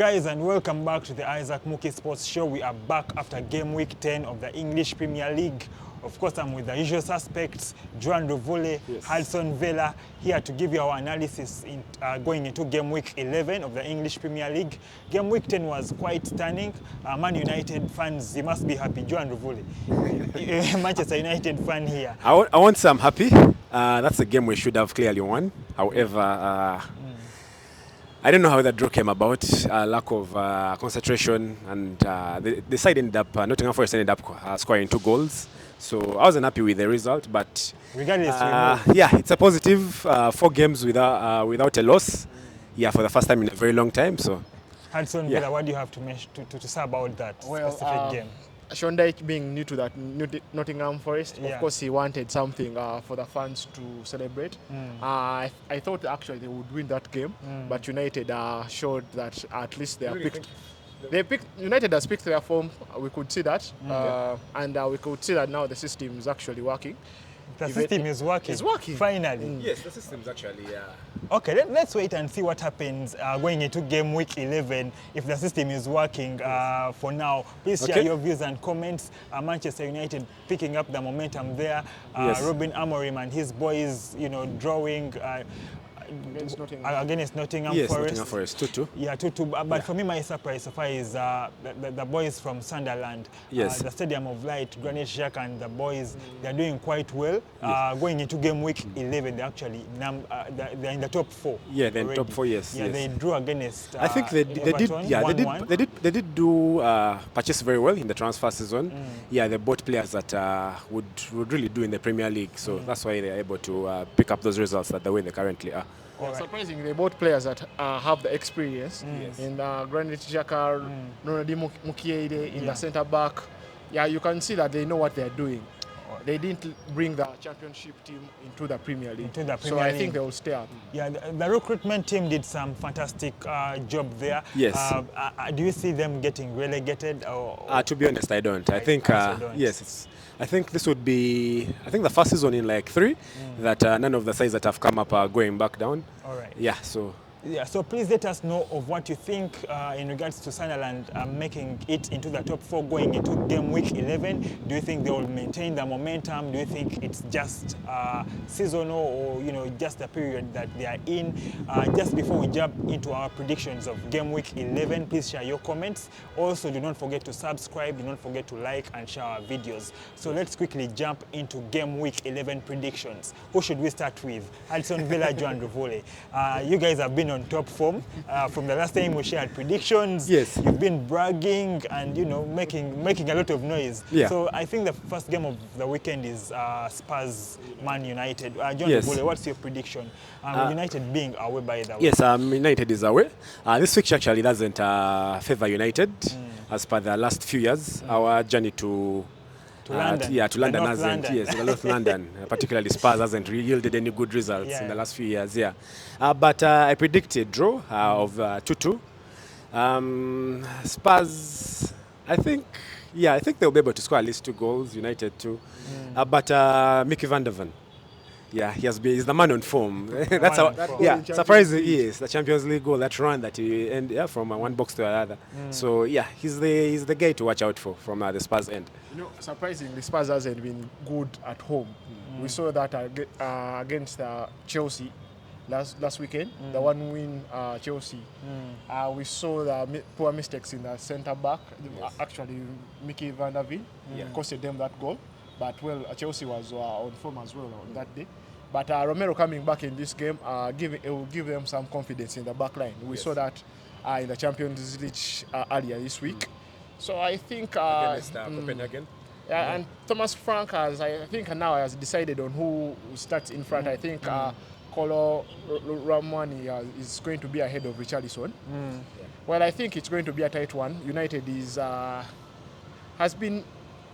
guys, and welcome back to the Isaac Muki Sports Show. We are back after game week 10 of the English Premier League. Of course, I'm with the usual suspects, Joan Rovole, Hudson Vela, here to give you our analysis going into game week 11 of the English Premier League. Game week 10 was quite stunning. Man United fans, you must be happy. Joan Rovole, Manchester United fan here. I won't say I'm happy. That's a game we should have clearly won. However, I don't know how that draw came about. Lack of concentration, and the side ended up, Nottingham Forest ended up scoring 2 goals. So I wasn't happy with the result, but regardless, yeah, it's a positive. 4 games without a loss. Yeah, for the first time in a very long time. So, Hudson Villa, what do you have to say about that specific game? Sean Dyche being new to that Nottingham Forest, of course he wanted something for the fans to celebrate. I thought actually they would win that game, but United showed that at least they are picked. United has picked their form. We could see that, and we could see that now the system is actually working. The system is working. It's working. Finally. Yes, the system's actually. Okay, let's wait and see what happens going into game week 11 if the system is working for now. Please share your views and comments. Manchester United picking up the momentum there. Robin Amorim and his boys, drawing against Nottingham Forest. Nottingham Forest, 2-2. Yeah, 2-2. But for me, my surprise so far is the boys from Sunderland. Yes. The Stadium of Light, Granit Xhaka and the boys, they're doing quite well. Going into game week 11, they're actually they're in the top 4. Yeah, they're in top 4. Yes. Yeah, they drew against. I think they did. Yeah, they did do purchase very well in the transfer season. Yeah, they bought players that would really do in the Premier League. So that's why they're able to pick up those results the way they currently are. Surprisingly, they bought players that have the experience in Granit Xhaka, Ronaldo Mukiele in the centre back. Yeah, you can see that they know what they're doing. They didn't bring the championship team into the Premier League. So I think they will stay up. Yeah, the recruitment team did some fantastic job there. Yes. Do you see them getting relegated? To be honest, I don't. I think yes. I think this would be, the first season in like 3 that none of the sides that have come up are going back down. All right. Yeah, so. Yeah, so please let us know of what you think in regards to Sunderland making it into the top 4 going into game week 11. Do you think they will maintain the momentum? Do you think it's just seasonal or just the period that they are in? Just before we jump into our predictions of game week 11, please share your comments. Also, do not forget to subscribe. Do not forget to like and share our videos. So let's quickly jump into game week 11 predictions. Who should we start with? Hudson Villa, Joan Rovole. You guys have been on top form from the last time we shared predictions. Yes, you've been bragging and making a lot of noise. Yeah. So I think the first game of the weekend is Spurs Man United. Joan Rovole, what's your prediction? United being away, by the way. Yes, United is away. This fixture actually doesn't favour United as per the last few years. Our journey to London. To London hasn't. Yes, the North London, particularly Spurs hasn't yielded any good results in the last few years. Yeah, but I predicted draw of 2-2. Spurs, I think they'll be able to score at least 2 goals. United too, but Mickey van der Ven. Yeah, he's the man on form. That's how. Surprising. Yes, the Champions League goal, that run that he ended from one box to another. So yeah, he's the guy to watch out for from the Spurs end. Surprisingly, Spurs hasn't been good at home. We saw that against Chelsea last weekend. The one win Chelsea. We saw the poor mistakes in the centre back. Actually, Mickey van der Ven costed them that goal. But Chelsea was on form as well on that day. But Romero coming back in this game, it will give them some confidence in the back line. We saw that in the Champions League earlier this week. So I think Copenhagen. And Thomas Frank now has decided on who starts in front. I think Kolo Ramwani is going to be ahead of Richarlison. Well, I think it's going to be a tight one. United has been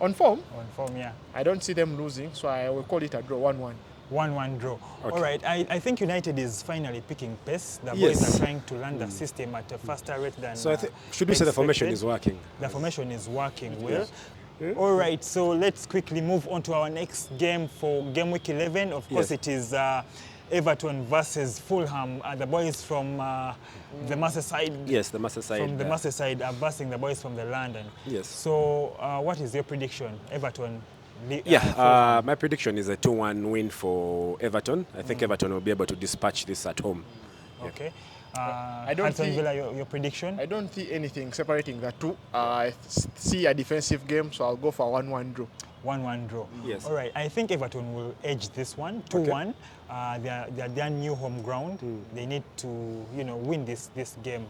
on form. On form, yeah. I don't see them losing, so I will call it a draw, 1-1. 1-1 draw. Okay. All right, I think United is finally picking pace. The boys are trying to learn the system at a faster rate than So should we say the formation is working? The formation is working well. All right, so let's quickly move on to our next game for game week 11. Of course, it is Everton versus Fulham. The boys from the Merseyside. Yes, the Merseyside. From the Merseyside are versing the boys from the London. Yes. So, what is your prediction? Everton. My prediction is a 2-1 win for Everton. I think Everton will be able to dispatch this at home. Okay. I don't Aston think Villa, your prediction? I don't see anything separating the two. I see a defensive game, so I'll go for 1-1 draw. 1-1 draw. Yes. All right. I think Everton will edge this one, 2-1. They're their new home ground. They need to, win this game.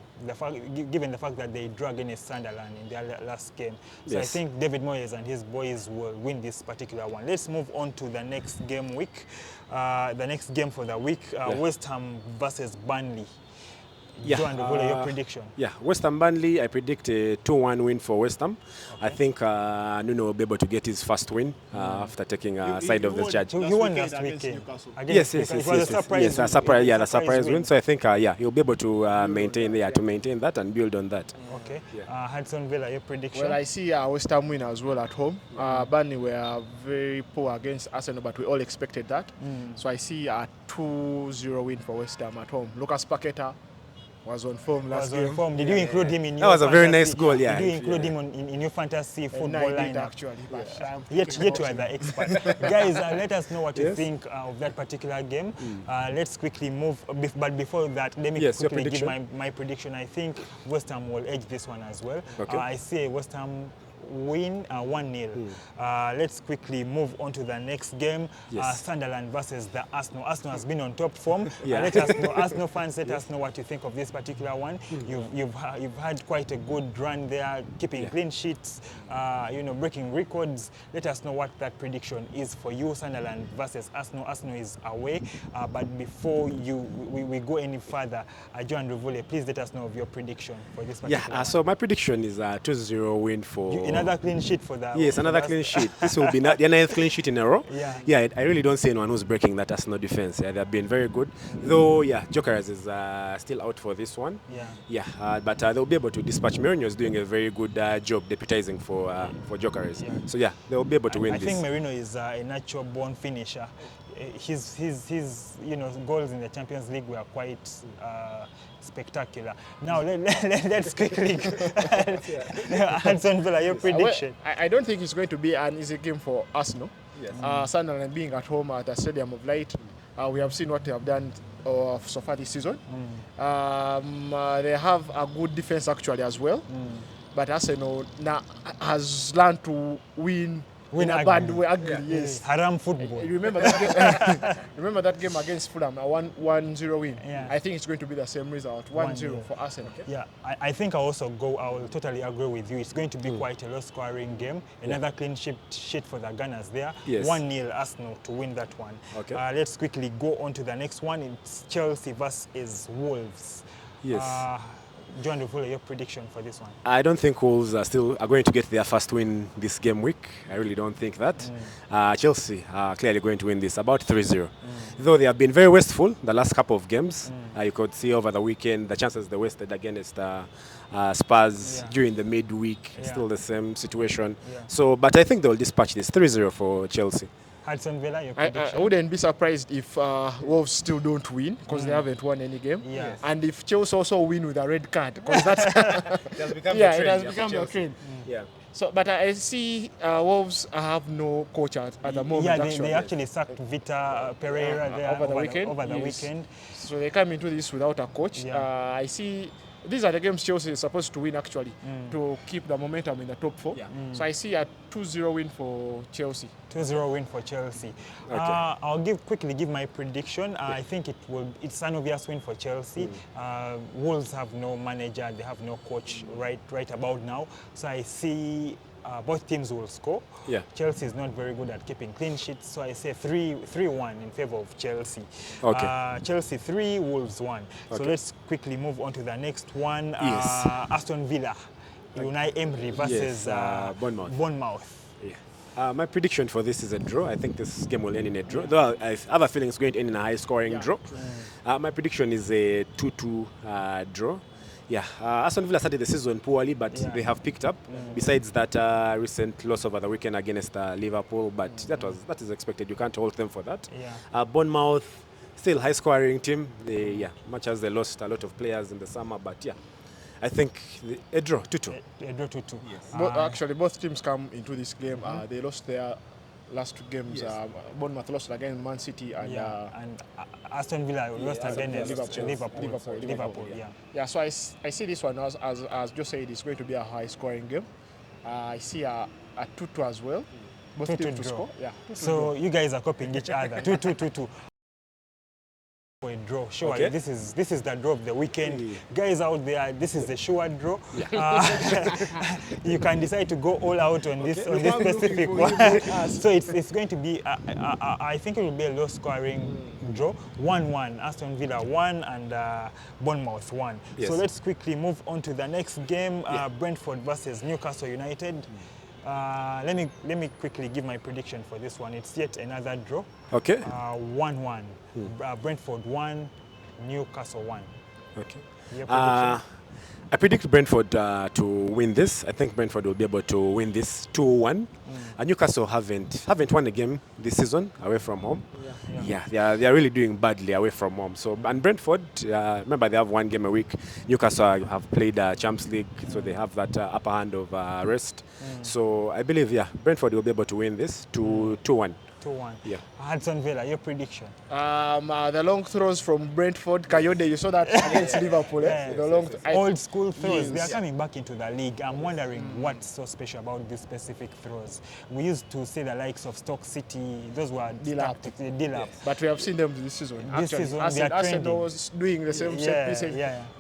Given the fact that they drew against Sunderland in their last game, so yes. I think David Moyes and his boys will win this particular one. Let's move on to the next game week. The next game for the week: West Ham versus Burnley. Joan, your prediction? Yeah, West Ham Burnley, I predict a 2-1 win for West Ham. Okay. I think Nuno will be able to get his first win after taking side of the judge. He won last weekend. Yes. It was a surprise. Yes, a surprise win. So I think he'll be able to maintain that and build on that. Okay. Hudson Villa, your prediction? Well, I see West Ham win as well at home. Burnley were very poor against Arsenal, but we all expected that. So I see a 2-0 win for West Ham at home. Lucas Paqueta was on form last game. Did you include him in your That was a very nice goal, yeah. Did you include him in your fantasy football lineup? Actually, Yet you are the expert. Guys, let us know what you think of that particular game. Let's quickly move, but before that, let me quickly give my prediction. I think West Ham will edge this one as well. Okay. I see a West Ham win 1-0. Let's quickly move on to the next game. Sunderland versus the Arsenal. Arsenal has been on top form. Let us know, Arsenal fans, let us know what you think of this particular one. You've had quite a good run there, keeping clean sheets, breaking records. Let us know what that prediction is for you. Sunderland versus Arsenal. Arsenal is away. But before we go any further, Joan Ruvule, please let us know of your prediction for this particular one. So my prediction is a 2-0 win for... Another clean sheet for that. Yes, another clean sheet. This will be the 9th clean sheet in a row. I really don't see anyone who's breaking that Arsenal defense. They've been very good. Though, Jokeres is still out for this one. But they'll be able to dispatch. Mourinho is doing a very good job deputizing for Jokeres. So they'll be able to win this. I think Mourinho is a natural-born finisher. His goals in the Champions League were quite spectacular. Now let's quickly Hudson Villa, your prediction. I don't think it's going to be an easy game for Arsenal. Sunderland being at home at the Stadium of Light, we have seen what they have done so far this season. They have a good defense actually as well, but Arsenal now has learned to win in a bad way, yes. Haram football. Remember that game? Remember that game against Fulham, a 1-0 win. I think it's going to be the same result, 1-0 for Arsenal. I think I will totally agree with you. It's going to be quite a low-scoring game. Another clean sheet for the Gunners there. 1-0 Arsenal to win that one. Let's quickly go on to the next one. It's Chelsea versus Wolves. Joan Ruvule, your prediction for this one? I don't think Wolves are going to get their first win this game week. I really don't think that. Chelsea are clearly going to win this, about 3-0. Though they have been very wasteful the last couple of games. You could see over the weekend the chances they wasted against Spurs during the midweek. Still the same situation. But I think they'll dispatch this 3-0 for Chelsea. Hudson Villa, your prediction? I wouldn't be surprised if Wolves still don't win because they haven't won any game. And if Chelsea also win with a red card, because that's it has become a trend. So, but I see Wolves have no coach at the moment. They actually sacked Vita Pereira there over the weekend. So they come into this without a coach. I see. These are the games Chelsea is supposed to win actually to keep the momentum in the top four. So I see a 2-0 win for Chelsea. 2-0 win for Chelsea. I'll quickly give my prediction. I think it's an obvious win for Chelsea. Wolves have no manager, they have no coach right about now. So I see both teams will score. Chelsea is not very good at keeping clean sheets, so I say 3-1 in favor of Chelsea. Chelsea 3, Wolves 1. So let's quickly move on to the next one. Aston Villa, Unai Emery versus Bournemouth. My prediction for this is a draw. I think this game will end in a draw. Though I have a feeling it's going to end in a high-scoring draw. My prediction is a 2-2 draw. Aston Villa started the season poorly, but they have picked up. Besides that recent loss over the weekend against Liverpool, but that is expected. You can't hold them for that. Bournemouth, still high-scoring team. Much as they lost a lot of players in the summer, but I think a draw, 2-2. A draw 2-2. Yes. Actually, both teams come into this game. They lost their last 2 games. Yes. Bournemouth lost against Man City, and and Aston Villa lost against Liverpool. Yeah, so I see this one as Joe said, it's going to be a high-scoring game. I see a 2-2 as well. Both teams to score. Yeah. 2-2 So draw. you guys are copying each other. 2-2. For a draw, sure. Okay. This is the draw of the weekend. Guys out there, this is the sure draw. You can decide to go all out on this specific one. So it's going to be I think it will be a low scoring draw. 1-1, Aston Villa 1 and Bournemouth 1. Yes. So let's quickly move on to the next game. Brentford versus Newcastle United. Let me quickly give my prediction for this one. It's yet another draw. Okay. 1-1. Brentford 1, Newcastle 1. Okay. Your prediction? I predict Brentford to win this. I think Brentford will be able to win this 2-1. Newcastle haven't won a game this season away from home. They are really doing badly away from home. So, and Brentford, remember they have 1 game a week. Newcastle have played Champions League, so they have that upper hand of rest. So I believe Brentford will be able to win this 2-1. 2-1. Yeah. Hudson Villa, your prediction? The long throws from Brentford, Kayode, you saw that against Liverpool. Old school throws. They are coming back into the league. I'm wondering what's so special about these specific throws. We used to see the likes of Stoke City. Those were tactics. Dilap. But we have seen them this season. This season, they are Aston trending. was doing the same set piece.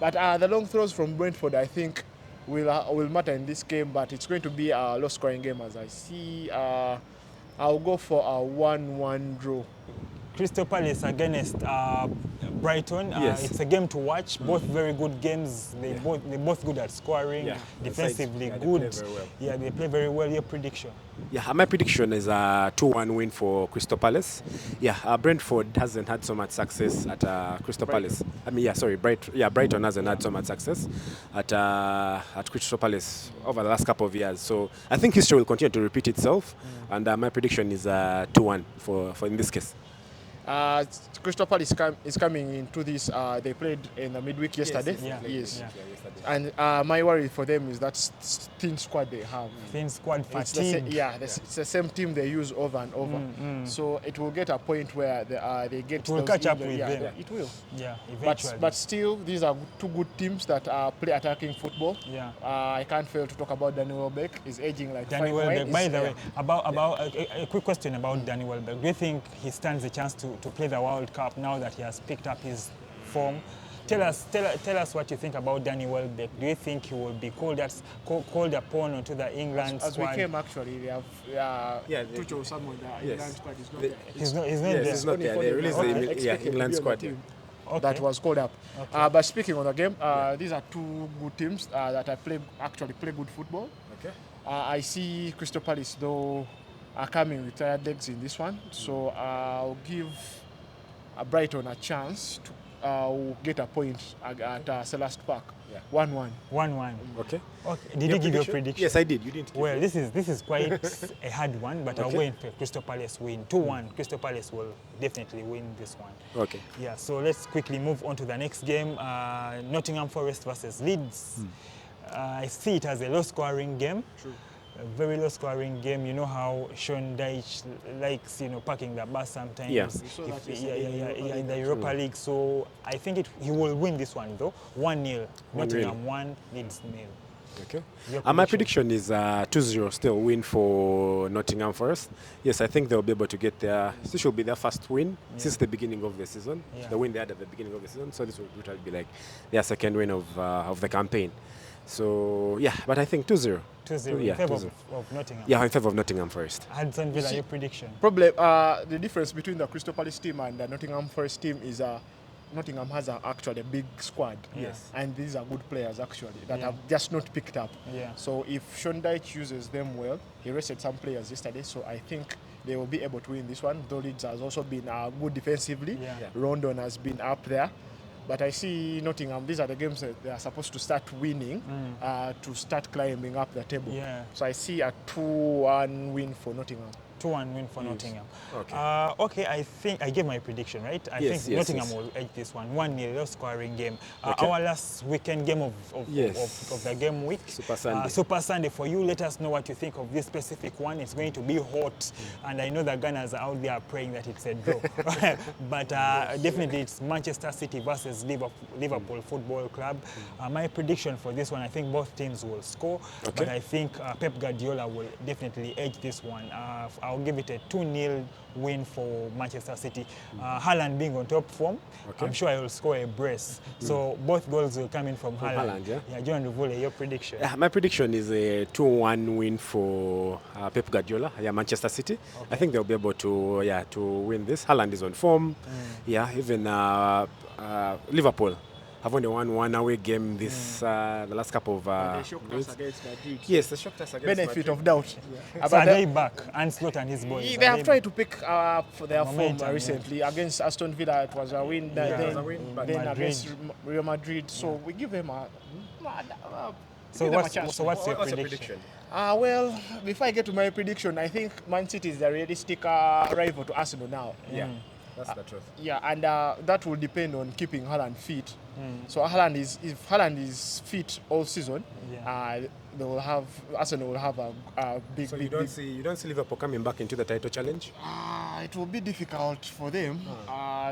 But the long throws from Brentford, I think, will matter in this game. But it's going to be a low-scoring game, as I see. I'll go for a 1-1 draw. Crystal Palace against Brighton. Yes. It's a game to watch. Both very good games. They're both good at scoring. Defensively good. They play very well. They play very well. Your prediction? My prediction is a 2-1 win for Crystal Palace. Brentford hasn't had so much success at Crystal Palace. Brighton hasn't had so much success at Crystal Palace over the last couple of years. So I think history will continue to repeat itself, and my prediction is 2-1 for in this case. Crystal Palace is coming into this. They played in the midweek yesterday. Yes. And my worry for them is that thin squad they have. Thin squad fatigue. It's the same team they use over and over. So it will get a point where they get. It will catch up with them. It will. Yeah, eventually. But still, these are 2 good teams that play attacking football. I can't fail to talk about Danny Welbeck. He's aging like Danny Welbeck. By the way, about a quick question about Danny Welbeck. Do you think he stands a chance to play the World Cup now that he has picked up his form? Tell us what you think about Danny Welbeck. Do you think he will be called upon onto the England squad? As we came, actually, they have Tuchel someone the England squad is not there. He's not there. He's not there. They released the England squad. That was called up. But speaking on the game, these are 2 good teams that actually play good football. Okay. I see Crystal Palace though are coming with tired legs in this one, so I'll give Brighton a chance to get a point at Selhurst Park. 1-1. 1-1. Okay. Did you give your prediction? Yes, I did. You didn't. Well, this is quite a hard one, but I'll go in for Crystal Palace win. 2-1. Crystal Palace will definitely win this one. Okay. Yeah. So let's quickly move on to the next game. Nottingham Forest versus Leeds. I see it as a low-scoring game. True. A very low-scoring game. You know how Sean Dyche likes, parking the bus sometimes. In the Europa League. So I think he will win this one though. 1-0. Nottingham 1, Leeds 0. Okay. My prediction is 2-0 still win for Nottingham Forest. Yes, I think they'll be able to get this will be their first win since the beginning of the season. The win they had at the beginning of the season. So this will be like their second win of the campaign. So but I think 2-0. 2-0 in favor of Nottingham. Yeah, in favor of Nottingham Forest. Hudson Villa, your prediction? Probably the difference between the Crystal Palace team and the Nottingham Forest team is Nottingham has actually a big squad. Yes. And these are good players actually that have just not picked up. So if Sean Dyche uses them well, he rested some players yesterday, so I think they will be able to win this one. Though Leeds has also been good defensively. Rondon has been up there. But I see Nottingham, these are the games that they are supposed to start winning to start climbing up the table. So I see a 2-1 win for Nottingham. 2-1 win for Nottingham. Okay. Okay, I think I gave my prediction, right? I think Nottingham will edge this one. 1-0, low scoring game. Our last weekend game of the game week. Super Sunday. Super Sunday for you. Let us know what you think of this specific one. It's going to be hot, and I know the Gunners are out there praying that it's a draw. But definitely it's Manchester City versus Liverpool Football Club. My prediction for this one, I think both teams will score, but I think Pep Guardiola will definitely edge this one. I'll give it a 2-0 win for Manchester City. Haaland being on top form, I'm sure I will score a brace. So both goals will come in from Haaland. Yeah, John Ruvule, your prediction? Yeah, my prediction is a 2-1 win for Pep Guardiola, Manchester City. I think they'll be able to to win this. Haaland is on form. Yeah, even Liverpool have only won one away game this the last couple of they shocked us against Madrid. Yes, they shocked us against Benefit Madrid. of doubt. So are they back? Anslot and his boys. They have tried to pick up their Momentum, form recently. Against Aston Villa, it was a win. Then Madrid. against Real Madrid. So we give them a So what's your prediction? Well, before I get to my prediction, I think Man City is the realistic rival to Arsenal now. Yeah, that's the truth. Yeah, and that will depend on keeping Haaland fit. So if Haaland is fit all season, Arsenal will have a big. So big, you don't see Liverpool coming back into the title challenge? It will be difficult for them.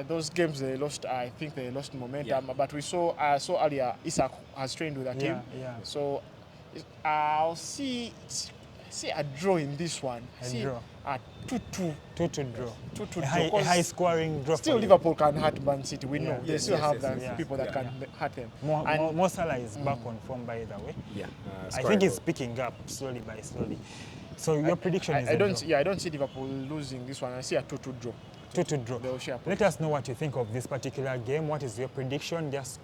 Those games they lost, I think they lost momentum. But we saw earlier Isak has trained with the team. So I'll see a draw in this one. Draw. 2-2. 2-2 draw. 2-2 A high scoring draw. Still, Liverpool can hurt Man City. We know they still have people that can hurt them. Mo Salah is back on form, by the way. Yeah, I think he's picking up slowly by slowly. So your prediction is a draw. I don't see Liverpool losing this one. I see a 2-2 draw. 2-2 draw. They'll share Let us know what you think of this particular game. What is your prediction? Just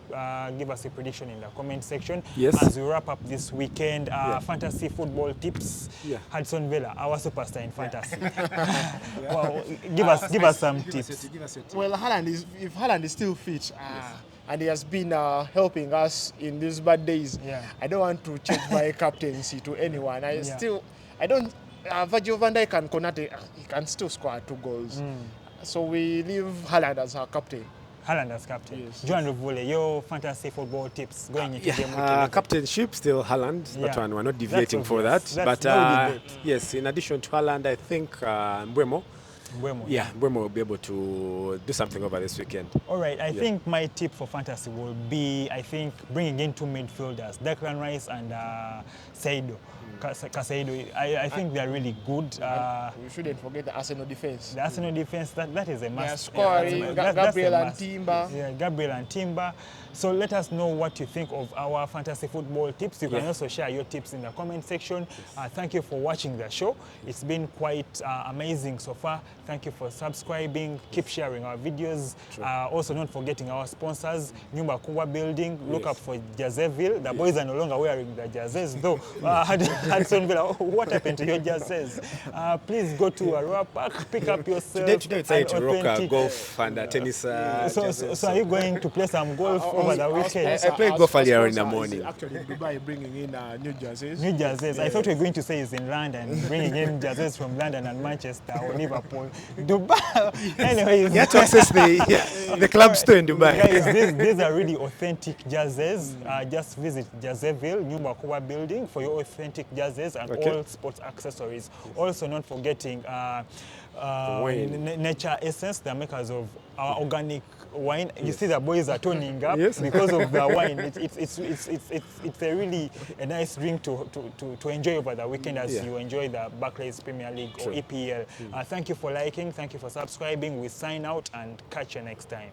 give us a prediction in the comment section. Yes. As we wrap up this weekend, fantasy football tips. Hudson Villa, our superstar in fantasy. Well, give us some tips. Well, if Haaland is still fit, and he has been helping us in these bad days, I don't want to change my captaincy to anyone. Virgil van Dijk and Konate, he can still score 2 goals. So we leave Haaland as our captain. Haaland as captain. Yes. Joan Ruvule, your fantasy football tips going into game week. Captainship still Haaland. That one we're not deviating for that. That's but yes, in addition to Haaland, I think Mbeumo will be able to do something over this weekend. All right, I think my tip for fantasy will be, bringing in 2 midfielders, Declan Rice and Saido. Casado, I think they're really good. We shouldn't forget the Arsenal defense. The Arsenal defense, that is a must. They are scoring, Gabriel and Timber. Yeah, Gabriel and Timber. So let us know what you think of our fantasy football tips. You can also share your tips in the comment section. Thank you for watching the show. It's been quite amazing so far. Thank you for subscribing. Keep sharing our videos. Also not forgetting our sponsors, Nyumba Kubwa Building. Look up for Jazeville. The boys are no longer wearing the jerseys though. Hudson Villa, what happened to your jerseys? Please go to Aroa Park, pick up yourself. Today it's time to rock golf and tennis. So are you going to play some golf over the weekend? I played golf earlier in the morning. Actually, in Dubai bringing in new jerseys. New jerseys. I thought you were going to say it's in London, bringing in jerseys from London and Manchester or Liverpool. Dubai. Anyways, you have to access the club store in Dubai. Guys, these are really authentic jerseys. Just visit Jazeville, Nyumba Kubwa Building for your authentic jerseys and all sports accessories. Also, not forgetting Nature Essence, the makers of our organic wine. You see the boys are toning up because of the wine. It's a really nice drink to enjoy over the weekend as you enjoy the Barclays Premier League or EPL. Thank you for liking, thank you for subscribing. We sign out and catch you next time.